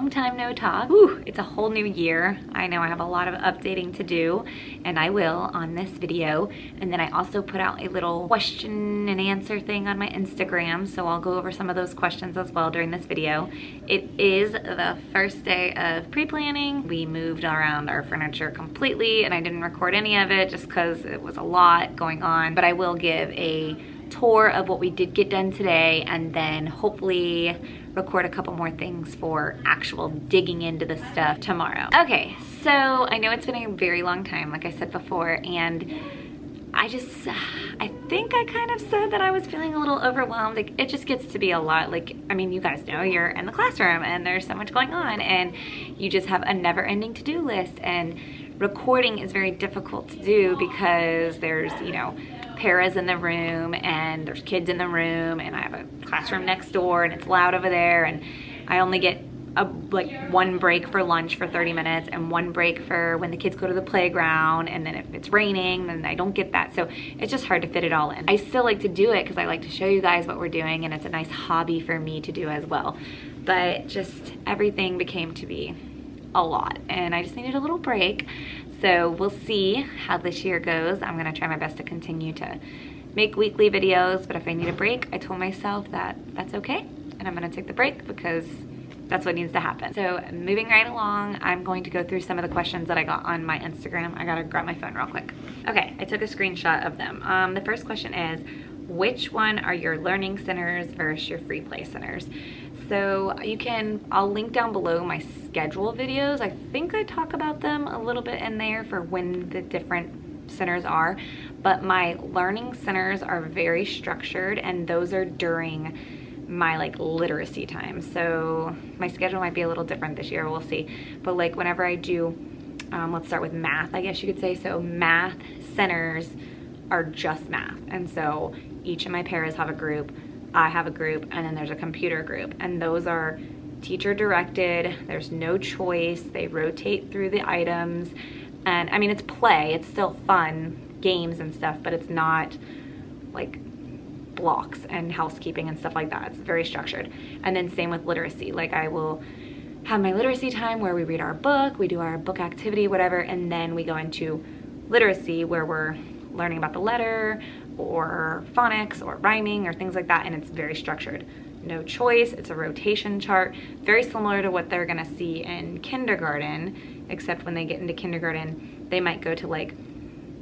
long time no talk. Whew, it's a whole new year. I know I have a lot of updating to do, and I will on this video. And then I also put out a little question and answer thing on my Instagram, so I'll go over some of those questions as well during this video. It is the first day of pre-planning. We moved around our furniture completely, and I didn't record any of it just because it was a lot going on, but I will give a tour of what we did get done today, and then hopefully record a couple more things for actual digging into the stuff tomorrow. Okay, so I know it's been a very long time, like I said before, and I think I kind of said that I was feeling a little overwhelmed. Like, it just gets to be a lot. Like, I mean, you guys know you're in the classroom and there's so much going on, and you just have a never-ending to-do list, and recording is very difficult to do because there's, you know, paras in the room and there's kids in the room, and I have a classroom next door and it's loud over there, and I only get one break for lunch for 30 minutes and one break for when the kids go to the playground, and then if it's raining then I don't get that, so it's just hard to fit it all in. I still like to do it because I like to show you guys what we're doing, and it's a nice hobby for me to do as well, but just everything became to be a lot and I just needed a little break. So we'll see how this year goes. I'm gonna try my best to continue to make weekly videos, but if I need a break, I told myself that that's okay, and I'm gonna take the break because that's what needs to happen. So moving right along, I'm going to go through some of the questions that I got on my Instagram. I gotta grab my phone real quick. Okay, I took a screenshot of them. The first question is, which one are your learning centers versus your free play centers? So I'll link down below my schedule videos. I think I talk about them a little bit in there for when the different centers are, but my learning centers are very structured, and those are during my like literacy time. So my schedule might be a little different this year, we'll see. But like whenever I do, let's start with math, I guess you could say. So math centers are just math. And so each of my paras have a group, I have a group, and then there's a computer group. And those are teacher directed, there's no choice, they rotate through the items. And I mean, it's play, it's still fun, games and stuff, but it's not like blocks and housekeeping and stuff like that. It's very structured. And then same with literacy. Like I will have my literacy time where we read our book, we do our book activity, whatever, and then we go into literacy where we're learning about the letter or phonics or rhyming or things like that, and it's very structured. No choice, it's a rotation chart, very similar to what they're gonna see in kindergarten, except when they get into kindergarten, they might go to like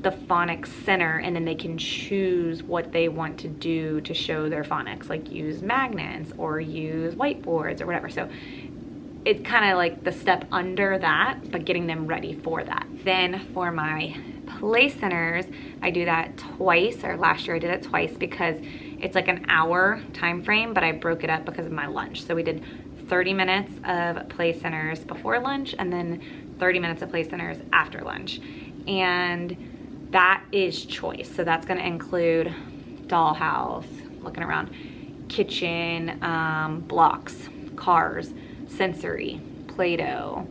the phonics center, and then they can choose what they want to do to show their phonics, like use magnets or use whiteboards or whatever. So it's kind of like the step under that, but getting them ready for that. Then for my play centers, I do that twice, or last year I did it twice because it's like an hour time frame, but I broke it up because of my lunch. So we did 30 minutes of play centers before lunch and then 30 minutes of play centers after lunch. And that is choice. So that's gonna include dollhouse, looking around, kitchen, blocks, cars, sensory, Play-Doh,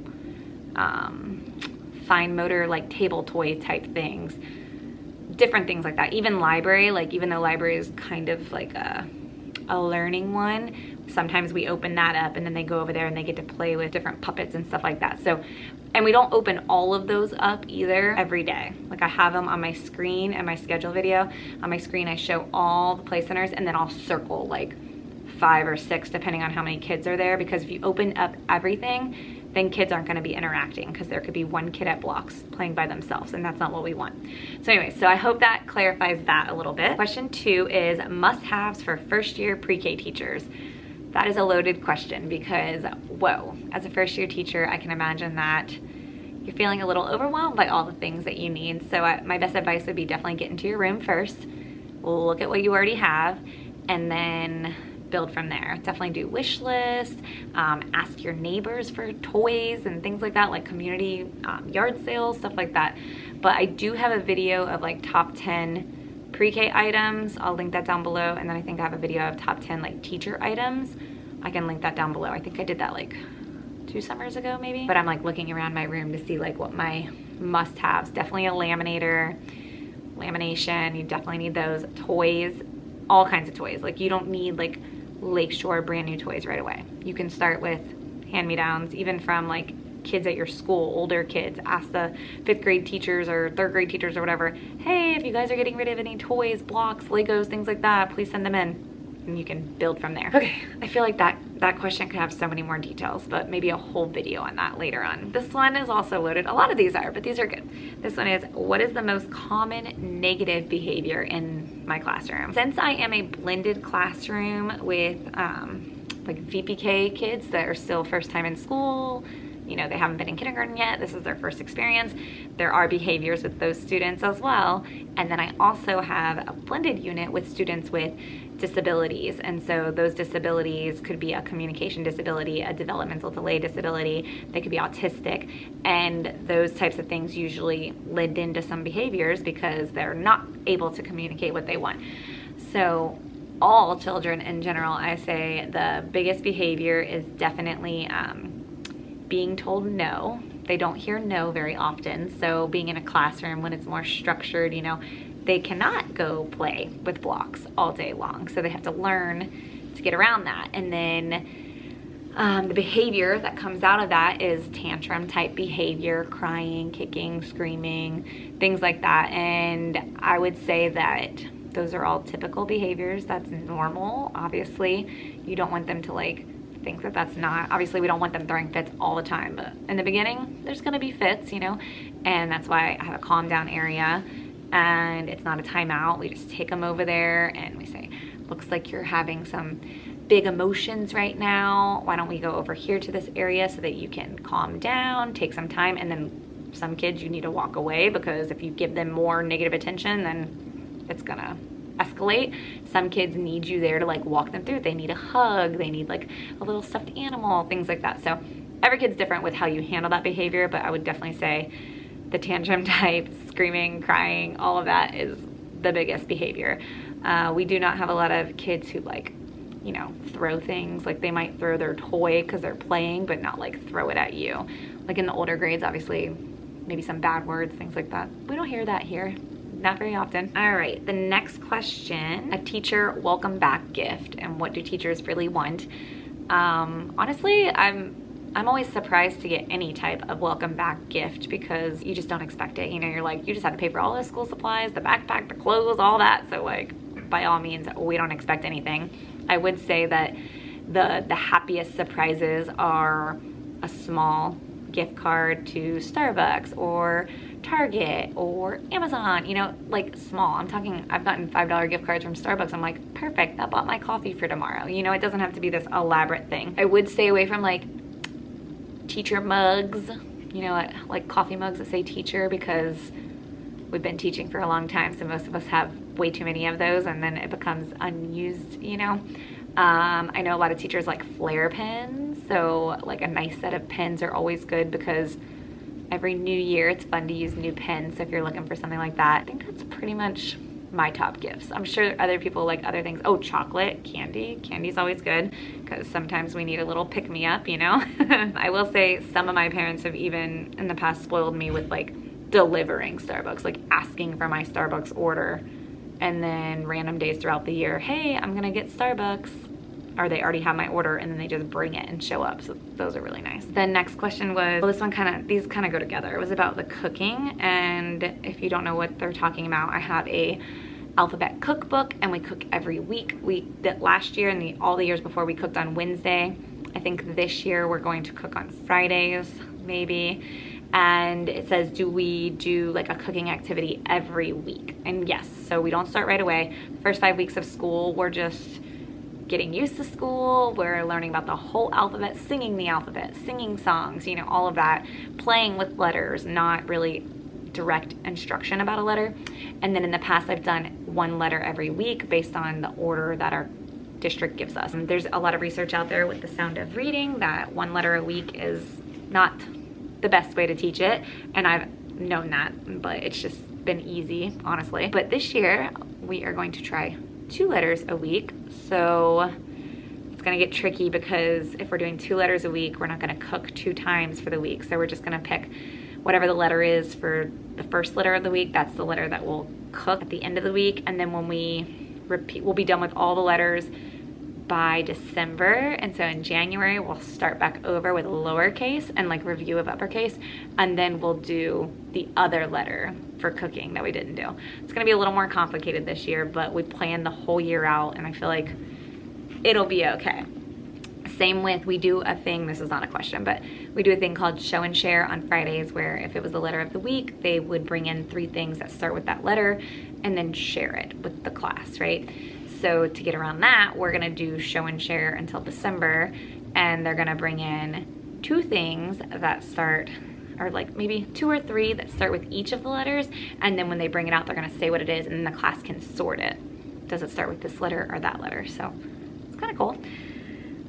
fine motor, like table toy type things, different things like that. Even library, like even though library is kind of like a learning one, sometimes we open that up and then they go over there and they get to play with different puppets and stuff like that. So, and we don't open all of those up either every day. Like I have them on my screen and my schedule video. On my screen I show all the play centers, and then I'll circle like 5 or 6 depending on how many kids are there, because if you open up everything, then kids aren't going to be interacting, because there could be one kid at blocks playing by themselves, and that's not what we want. So anyway, so I hope that clarifies that a little bit. Question 2 is must-haves for first-year pre-K teachers. That is a loaded question because, whoa, as a first-year teacher, I can imagine that you're feeling a little overwhelmed by all the things that you need. So my best advice would be definitely get into your room first, look at what you already have, and then build from there. Definitely do wish lists, ask your neighbors for toys and things like that, like community yard sales, stuff like that. But I do have a video of like top 10 pre-K items. I'll link that down below. And then I think I have a video of top 10 like teacher items. I can link that down below. I think I did that like 2 summers ago maybe. But I'm like looking around my room to see like what my must-haves. Definitely a laminator, lamination, you definitely need those. Toys, all kinds of toys. Like you don't need like Lakeshore brand new toys right away. You can start with hand-me-downs, even from like kids at your school, older kids. Ask the 5th grade teachers or 3rd grade teachers or whatever, hey, if you guys are getting rid of any toys, blocks, Legos, things like that, please send them in. And you can build from there. Okay, I feel like that question could have so many more details, but maybe a whole video on that later on. This one is also loaded. A lot of these are, but these are good. This one is, what is the most common negative behavior in my classroom? Since I am a blended classroom with like VPK kids that are still first time in school, you know, they haven't been in kindergarten yet, this is their first experience, there are behaviors with those students as well. And then I also have a blended unit with students with disabilities. And so those disabilities could be a communication disability, a developmental delay disability, they could be autistic, and those types of things usually led into some behaviors because they're not able to communicate what they want. So all children in general, I say the biggest behavior is definitely being told no. They don't hear no very often. So being in a classroom when it's more structured, you know, they cannot go play with blocks all day long. So they have to learn to get around that. And then the behavior that comes out of that is tantrum type behavior, crying, kicking, screaming, things like that. And I would say that those are all typical behaviors. That's normal. Obviously, you don't want them to like think that that's not, obviously we don't want them throwing fits all the time, but in the beginning there's going to be fits, you know, and that's why I have a calm down area, and it's not a timeout. We just take them over there and we say, looks like you're having some big emotions right now, why don't we go over here to this area so that you can calm down, take some time. And then some kids you need to walk away, because if you give them more negative attention, then it's gonna escalate. Some kids need you there to like walk them through. They need a hug, they need like a little stuffed animal, things like that. So every kid's different with how you handle that behavior, but I would definitely say the tantrum type, screaming, crying, all of that is the biggest behavior. We do not have a lot of kids who like, you know, throw things. Like they might throw their toy because they're playing, but not like throw it at you. Like in the older grades, obviously, maybe some bad words, things like that. We don't hear that here. Not very often. All right, the next question, a teacher welcome back gift, and what do teachers really want? Honestly, I'm always surprised to get any type of welcome back gift because you just don't expect it. You know, you're like, you just have to pay for all the school supplies, the backpack, the clothes, all that. So like, by all means, we don't expect anything. I would say that the happiest surprises are a small gift card to Starbucks or Target or Amazon, you know, like small. I'm talking, I've gotten $5 gift cards from Starbucks. I'm like, perfect, that bought my coffee for tomorrow. You know, it doesn't have to be this elaborate thing. I would stay away from like teacher mugs, you know, like coffee mugs that say teacher, because we've been teaching for a long time, so most of us have way too many of those and then it becomes unused, you know. I know a lot of teachers like flare pens, so like a nice set of pens are always good because every new year it's fun to use new pens. So if you're looking for something like that, I think that's pretty much my top gifts. I'm sure other people like other things. Oh, chocolate, candy's always good because sometimes we need a little pick-me-up, you know. I will say some of my parents have even in the past spoiled me with like delivering Starbucks, like asking for my Starbucks order, and then random days throughout the year, hey, I'm gonna get Starbucks, or they already have my order and then they just bring it and show up. So those are really nice. The next question was, well, this one these kind of go together. It was about the cooking, and if you don't know what they're talking about, I have a alphabet cookbook and we cook every week. We did last year and all the years before we cooked on Wednesday. I think this year we're going to cook on Fridays, maybe. And it says, do we do like a cooking activity every week? And yes, so we don't start right away. First 5 weeks of school, we're just getting used to school. We're learning about the whole alphabet, singing the alphabet, singing songs, you know, all of that, playing with letters, not really direct instruction about a letter. And then in the past, I've done one letter every week based on the order that our district gives us. And there's a lot of research out there with the Sound of Reading that one letter a week is not the best way to teach it, and I've known that, but it's just been easy, honestly. But this year we are going to try 2 letters a week, so it's gonna get tricky because if we're doing 2 letters a week, we're not gonna cook 2 times for the week. So we're just gonna pick whatever the letter is for the first letter of the week. That's the letter that we'll cook at the end of the week, and then when we repeat, we'll be done with all the letters by December, and so in January we'll start back over with lowercase and like review of uppercase, and then we'll do the other letter for cooking that we didn't do. It's gonna be a little more complicated this year, but we planned the whole year out, and I feel like it'll be okay. Same with, we do a thing, this is not a question, but we do a thing called show and share on Fridays, where if it was the letter of the week, they would bring in 3 things that start with that letter and then share it with the class, right? So to get around that, we're gonna do show and share until December, and they're gonna bring in 2 things that start, or like maybe 2 or 3 that start with each of the letters, and then when they bring it out, they're gonna say what it is, and then the class can sort it. Does it start with this letter or that letter? So it's kind of cool.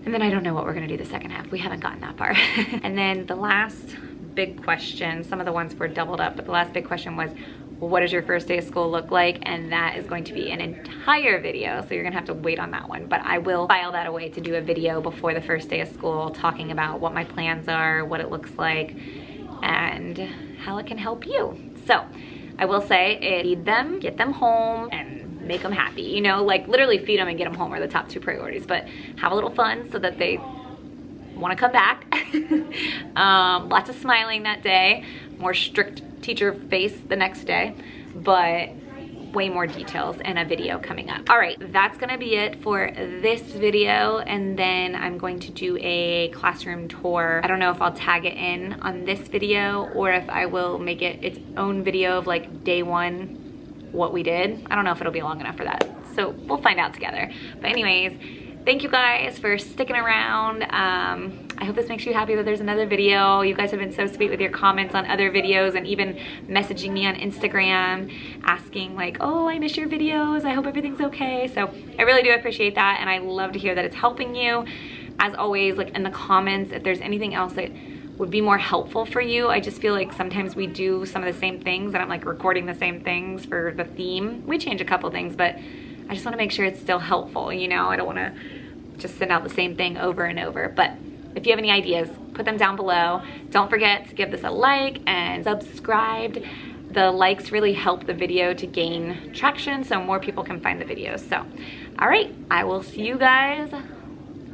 And then I don't know what we're gonna do the second half. We haven't gotten that far. And then the last big question, some of the ones were doubled up, but the last big question was, what does your first day of school look like? And that is going to be an entire video, so you're gonna have to wait on that one. But I will file that away to do a video before the first day of school, talking about what my plans are, what it looks like, and how it can help you. So I will say, feed them, get them home, and make them happy. You know, like literally feed them and get them home are the top 2 priorities, but have a little fun so that they wanna come back. Lots of smiling that day, more strict teacher face the next day, but way more details in a video coming up. All right, that's gonna be it for this video, and then I'm going to do a classroom tour. I don't know if I'll tag it in on this video or if I will make it its own video of like day 1, what we did. I don't know if it'll be long enough for that, so we'll find out together. But anyways, thank you guys for sticking around. I hope this makes you happy that there's another video. You guys have been so sweet with your comments on other videos, and even messaging me on Instagram asking like, oh, I miss your videos, I hope everything's okay. So I really do appreciate that, and I love to hear that it's helping you. As always, like in the comments, if there's anything else that would be more helpful for you. I just feel like sometimes we do some of the same things, and I'm like recording the same things for the theme. We change a couple things, but I just wanna make sure it's still helpful, you know? I don't wanna just send out the same thing over and over. But if you have any ideas, put them down below. Don't forget to give this a like and subscribe. The likes really help the video to gain traction so more people can find the videos. So, all right, I will see you guys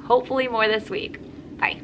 hopefully more this week. Bye.